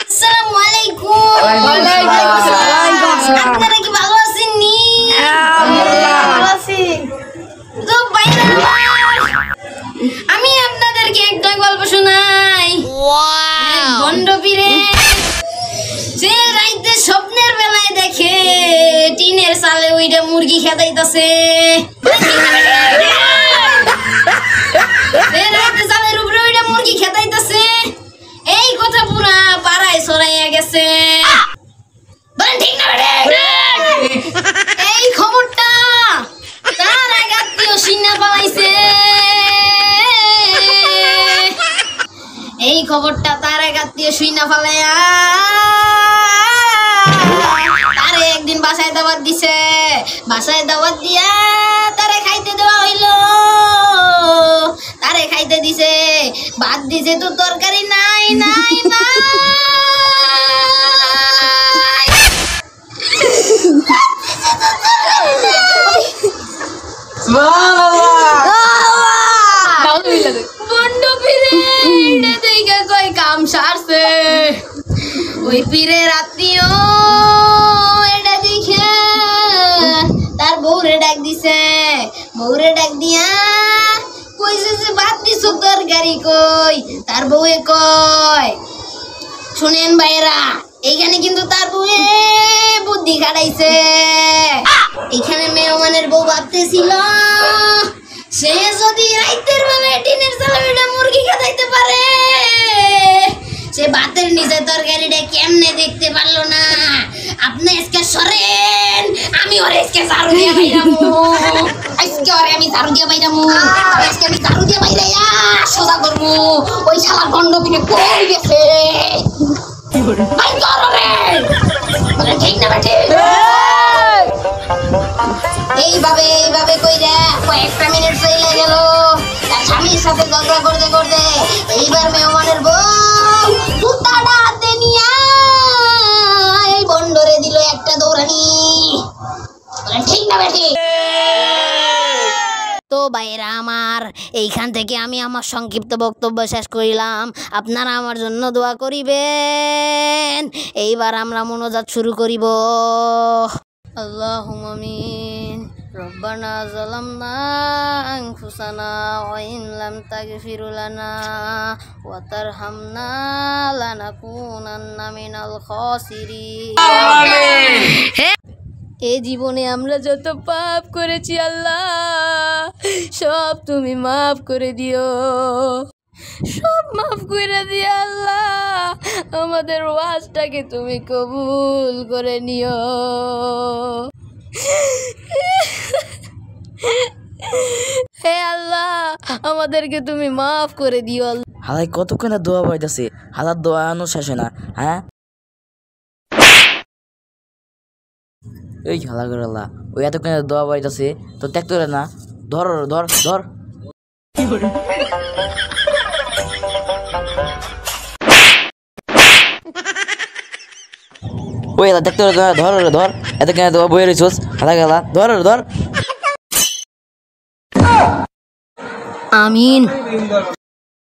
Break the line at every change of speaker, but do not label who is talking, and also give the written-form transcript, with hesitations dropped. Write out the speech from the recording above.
আসসালামু আলাইকুম। আপনারা কি ভালো আছেন নি? ভালো আছি। তো বাইরে আমি আপনাদেরকে একটা গল্প শোনাই। বন্ড পীরে যে রাইতে স্বপ্নের বেলায় দেখে টিনের চালে ওইটা মুরগি খেদাইতাছে। রাইতে চালের উপরে ওইটা মুরগি খেদাইতাছে। এই কথা পুরা পাড়ায় ছড়াইয়া গেছে। ঠিক না? এই খবরটা তার এক আত্মীয় সিনা পালাইছে। এই খবরটা তার এক আত্মীয় শুইনা ফালাইয়া তারে একদিন বাসায় দাওয়াত দিছে। বাসায় দাওয়াত দিয়া তারে খাইতে দেওয়া হইলো। তারে খাইতে দিছে, ভাত দিছে তো তরকারি নাই নাই নাই। বন্ড পীরে এটা দেখে কয় কাম সারছে। ওই পীরের আত্মীয় এটা দেখে তার বউরে ডাক দিছে। বউরে ডাক দিয়া কইছে যে ভাত দিছো তরকারি কই। তার বউয়ে কয় শুনেন ভাইরা, এইখানে কিন্তু তার বউয়ে বুদ্ধি খাটাইছে। এখানে মেহমানের বউ ভাবতেছিল সে যদি রাইতের বেলায় টিনের চালে মুরগি খেদাইতে পারে, সে ভাতের নিচে তরকারিটা কেমনে দেখতে পারলো না। আপনি আজকে সরেন, আমি ওরে আজকে ঝাড়ু দিয়ে বাইরামু। আজকে ওরে আমি ঝাড়ু দিয়ে বাইরামু। আজকে আমি ঝাড়ু দিয়ে বাইরাইয়া সোজা করবো। ওই শালা গন্ড পিনে কই গেছে। ভাই করো রে, বলে ঠিক না বেটি? এইভাবে এইভাবে কইরা কয়েকটা মিনিট চলে গেল। তার স্বামীর সাথে ঝগড়া করতে করতে এইবার মেহমানের বউ জুতাটা হাতে নিয়া এই বন্ডরে দিল একটা দৌড়ানি। ঠিক না বেটি? তো ভাইরা আমার, এইখান থেকে আমি আমার সংক্ষিপ্ত বক্তব্য শেষ করিলাম। আপনারা আমার জন্য দোয়া করিবেন। এইবার আমরা মোনাজাত শুরু করিব। আল্লাহুম্মা আমিন। রব্বানা যালামনা আনফুসানা ওয়া ইন লাম তাগফির লানা ওয়া তারহামনা লানাকুনান্না মিনাল খাসিরিন। আমিন। এই জীবনে আমরা যত পাপ করেছি আল্লাহ, সব তুমি মাফ করে দিও। সব মাফ করে দিও আল্লাহ। আমাদের ওয়াজটাকে তুমি কবুল করে নিও। হে আল্লাহ, আমাদেরকে তুমি মাফ করে দিও।
হালাই কতক্ষণ দোয়া পাইতেছে, হালার দোয়া আনো শেষ হয় না। হ্যাঁ এই হালা করে আল্লাহ, ওই এতক্ষণ দোয়া পাইতেছে তো ত্যাগ করে না। ধর ধর ধর। ওই এলা দেখতে ধর ধর, এতক্ষণ দোয়া বয়ে রয়েছোস। হালা গেলা ধর ধর।
আমিন।